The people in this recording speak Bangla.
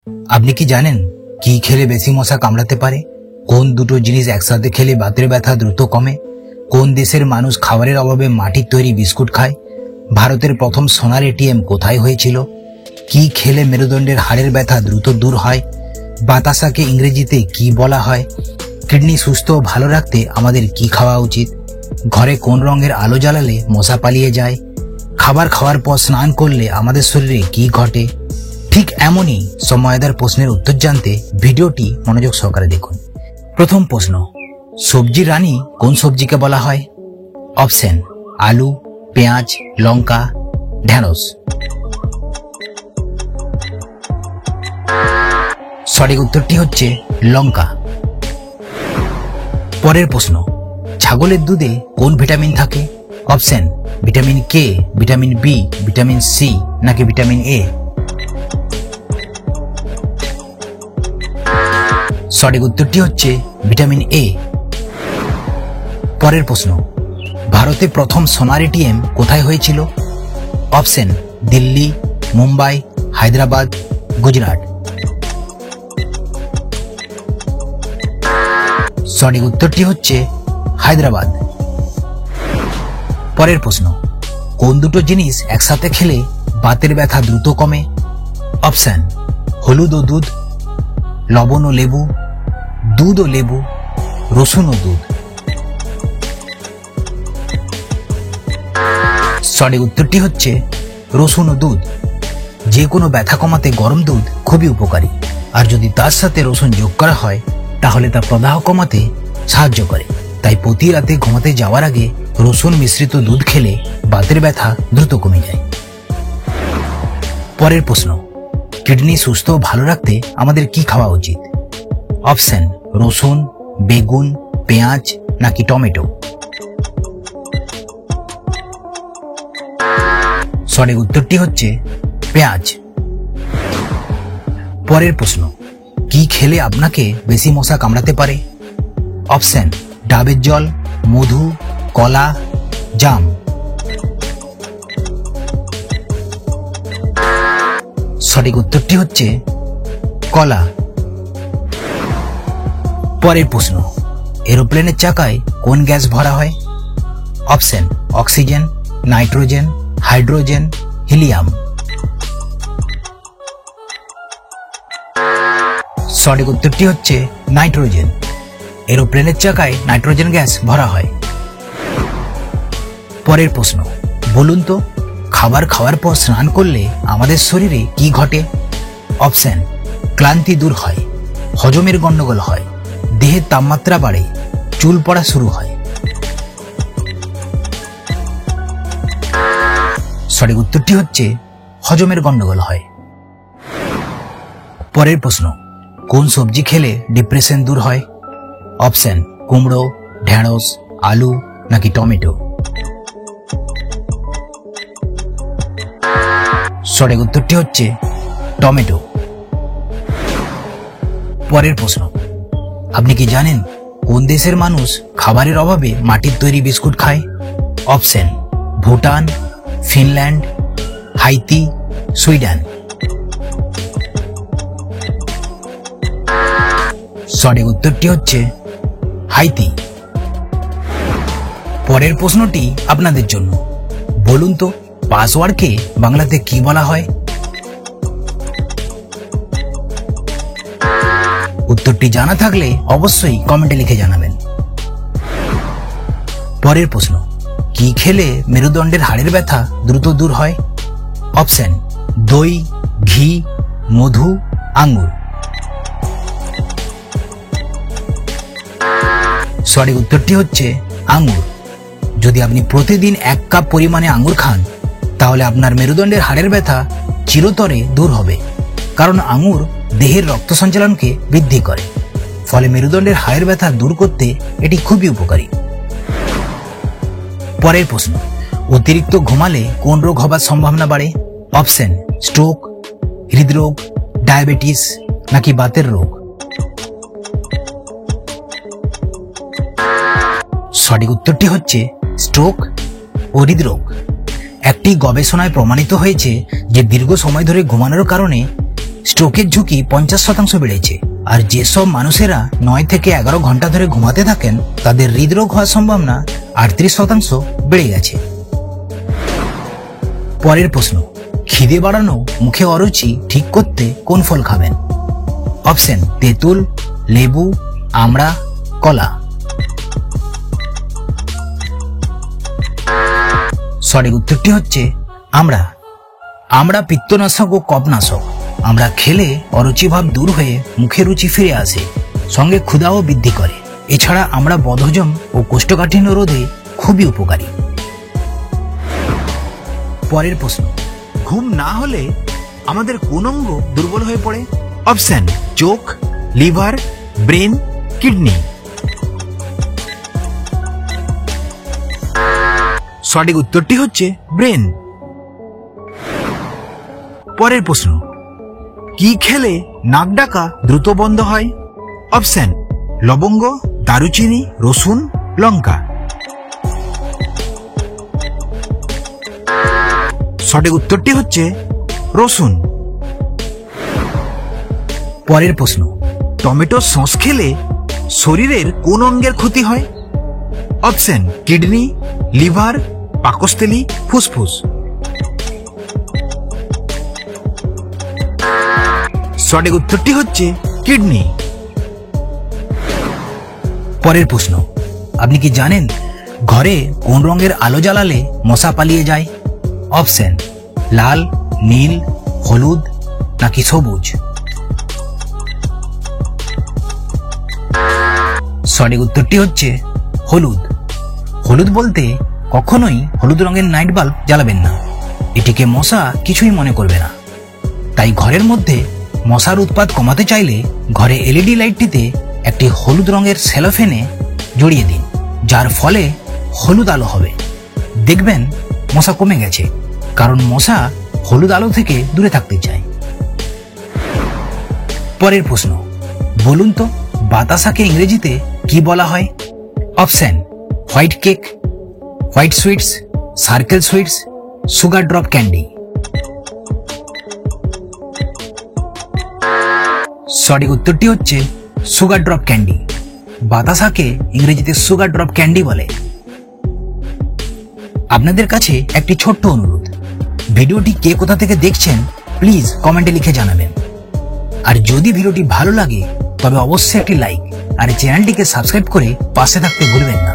আপনি কি জানেন কি খেলে বেশি মশা কামড়াতে পারে? কোন দুটো জিনিস একসাথে খেলে বাতের ব্যথা দ্রুত কমে? কোন দেশের মানুষ খাবারের অভাবে মাটির তৈরি বিস্কুট খায়? ভারতের প্রথম সোনার এটিএম কোথায় হয়েছিল? কি খেলে মেরুদণ্ডের হাড়ের ব্যথা দ্রুত দূর হয়? বাতাসাকে ইংরেজিতে কি বলা হয়? কিডনি সুস্থ ও ভালো রাখতে আমাদের কি খাওয়া উচিত? ঘরে কোন রঙের আলো জ্বালালে মশা পালিয়ে যায়? খাবার খাওয়ার পর স্নান করলে আমাদের শরীরে কি ঘটে? ঠিক এমনই সময়েদার প্রশ্নের উত্তর জানতে ভিডিওটি মনোযোগ সহকারে দেখুন। প্রথম প্রশ্ন, সবজি রানী কোন সবজিকে বলা হয়? অপশন: আলু, পেঁয়াজ, লঙ্কা, ঢেঁড়স। সঠিক উত্তরটি হচ্ছে লঙ্কা। পরের প্রশ্ন, ছাগলের দুধে কোন ভিটামিন থাকে? Option: vitamin K, vitamin B, vitamin C নাকি ভিটামিন এ? সঠিক উত্তরটি হচ্ছে ভিটামিন এ। পরের প্রশ্ন, ভারতে প্রথম সোনার এটিএম কোথায় হয়েছিল? অপশন: দিল্লি, মুম্বাই, হায়দ্রাবাদ, গুজরাট। সঠিক উত্তরটি হচ্ছে হায়দ্রাবাদ। পরের প্রশ্ন, কোন দুটো জিনিস একসাথে খেলে বাতের ব্যথা দ্রুত কমে? অপশন: হলুদ ও দুধ, লবণ ও লেবু, দুধ ও লেবু, রসুন ও দুধ। সঠিক উত্তরটি হচ্ছে রসুন ও দুধ। যে কোনো ব্যথা কমাতে গরম দুধ খুবই উপকারী, আর যদি তার সাথে রসুন যোগ করা হয় তাহলে তা প্রদাহ কমাতে সাহায্য করে। তাই প্রতি রাতে ঘুমাতে যাওয়ার আগে রসুন মিশ্রিত দুধ খেলে বাতের ব্যথা দ্রুত কমে যায়। পরের প্রশ্ন, কিডনি সুস্থ ও ভালো রাখতে আমাদের কি খাওয়া উচিত? অপশন: রসুন, বেগুন, পেঁয়াজ নাকি টমেটো? সঠিক উত্তরটি হচ্ছে পেঁয়াজ। পরের প্রশ্ন, কি খেলে আপনাকে বেশি মশা কামড়াতে পারে? অপশন: ডাবের জল, মধু, কলা, জাম। সঠিক উত্তরটি হচ্ছে কলা। পরের প্রশ্ন, এরোপ্লেনের চাকায় কোন গ্যাস ভরা হয়? Option: oxygen, nitrogen, hydrogen, helium. সঠিক উত্তরটি হচ্ছে নাইট্রোজেন। এরোপ্লেনের চাকায় নাইট্রোজেন গ্যাস ভরা হয়। পরের প্রশ্ন, বলুন তো, খাবার খাওয়ার পর স্নান করলে আমাদের শরীরে কি ঘটে? অপশন: ক্লান্তি দূর হয়, হজমের গন্ডগোল হয়, দেহের তাপমাত্রা বাড়ে, চুল পড়া শুরু হয়। সঠিক উত্তরটি হচ্ছে হজমের গন্ডগোল হয়। পরের প্রশ্ন, কোন সবজি খেলে ডিপ্রেশন দূর হয়? অপশন: কুমড়ো, ঢেঁড়স, আলু নাকি টমেটো? সঠিক উত্তরটি হচ্ছে টমেটো। পরের প্রশ্ন, আপনি কি জানেন কোন দেশের মানুষ খাবারের অভাবে মাটির তৈরি বিস্কুট খায়? Option: Bhutan, Finland, Haiti, Sweden. সঠিক উত্তরটি হচ্ছে হাইতি। পরের প্রশ্নটি আপনাদের জন্য, বলুন তো, পাসওয়ার্ডকে বাংলাতে কি বলা হয়? উত্তরটি জানা থাকলে অবশ্যই কমেন্টে লিখে জানাবেন। পরের প্রশ্ন, কি খেলে মেরুদণ্ডের হাড়ের ব্যথা দ্রুত দূর হয়? অপশন: দই, ঘি, মধু, আঙ্গুর। সঠিক উত্তরটি হচ্ছে আঙ্গুর। যদি আপনি প্রতিদিন 1 কাপ পরিমাণে আঙ্গুর খান তাহলে আপনার মেরুদণ্ডের হাড়ের ব্যথা চিরতরে দূর হবে, কারণ আঙ্গুর দেহের রক্ত সঞ্চালনকে বৃদ্ধি করে, ফলে মেরুদণ্ডের হাড়ের ব্যথা দূর করতে এটি খুবই উপকারী। পরের প্রশ্ন, অতিরিক্ত ঘুমালে কোন রোগ হবার সম্ভাবনা বাড়ে? অপশন: স্ট্রোক, হৃদরোগ, ডায়াবেটিস নাকি বাতের রোগ? সঠিক উত্তরটি হচ্ছে স্ট্রোক ও হৃদরোগ। একটি গবেষণায় প্রমাণিত হয়েছে যে দীর্ঘ সময় ধরে ঘুমানোর কারণে স্ট্রোকের ঝুঁকি 50% বেড়েছে। আর যেসব মানুষেরা 9 থেকে 11 ঘন্টা ধরে ঘুমাতে থাকেন তাদের হৃদরোগ হওয়ার সম্ভাবনা 38% বেড়ে গেছে। পরের প্রশ্ন, খিদে বাড়ানো, মুখে অরুচি ঠিক করতে কোন ফল খাবেন? অপশন তেঁতুল, লেবু, আমড়া, কলা। সঠিক উত্তরটি হচ্ছে আমড়া। আমড়া পিত্তনাশক ও কফনাশক। আমরা খেলে অরুচি ভাব দূর হয়ে মুখে রুচি ফিরে আসে, সঙ্গে ক্ষুধাও বৃদ্ধি করে। এছাড়া আমরা বদহজম ও কোষ্ঠকাঠিন্য রোধে খুবই উপকারী। পরের প্রশ্ন, ঘুম না হলে আমাদের কোন অঙ্গ দুর্বল হয়ে পড়ে? অপশন চোখ, লিভার, ব্রেন, কিডনি। সঠিক উত্তরটি হচ্ছে ব্রেন। পরের প্রশ্ন, কি খেলে নাক ডাকা দ্রুত বন্ধ হয়? অপশন লবঙ্গ, দারুচিনি, রসুন, লঙ্কা। সঠিক উত্তরটি হচ্ছে রসুন। পরের প্রশ্ন, টমেটো সস খেলে শরীরের কোন অঙ্গের ক্ষতি হয়? অপশন কিডনি, লিভার, পাকস্থলী, ফুসফুস। সঠিক উত্তরটি হচ্ছে কিডনি। পরের প্রশ্ন, আপনি কি জানেন ঘরে কোন রঙের আলো জ্বালালে মশা পালিয়ে যায়? অপশন লাল, নীল, হলুদ নাকি সবুজ? সঠিক উত্তরটি হচ্ছে হলুদ। হলুদ বলতে কখনোই হলুদ রঙের নাইট বাল্ব জ্বালাবেন না, এটিকে মশা কিছুই মনে করবে না। তাই ঘরের মধ্যে মশার উৎপাত কমাতে চাইলে ঘরে এলইডি লাইটটিতে একটি হলুদ রঙের সেলোফেনে জড়িয়ে দিন, যার ফলে হলুদ আলো হবে। দেখবেন মশা কমে গেছে, কারণ মশা হলুদ আলো থেকে দূরে থাকতে চায়। পরের প্রশ্ন, বলুন তো বাতাসাকে ইংরেজিতে কি বলা হয়? Option white cake, white sweets, circle sweets, sugar drop candy. সঠিক উত্তরটি হচ্ছে সুগার ড্রপ ক্যান্ডি। বাতাসাকে ইংরেজিতে সুগার ড্রপ ক্যান্ডি বলে। আপনাদের কাছে একটি ছোট্ট অনুরোধ, ভিডিওটি কে কোথা থেকে দেখছেন প্লিজ কমেন্টে লিখে জানাবেন। আর যদি ভিডিওটি ভালো লাগে তবে অবশ্যই একটি লাইক আর চ্যানেলটিকে সাবস্ক্রাইব করে পাশে থাকতে ভুলবেন না।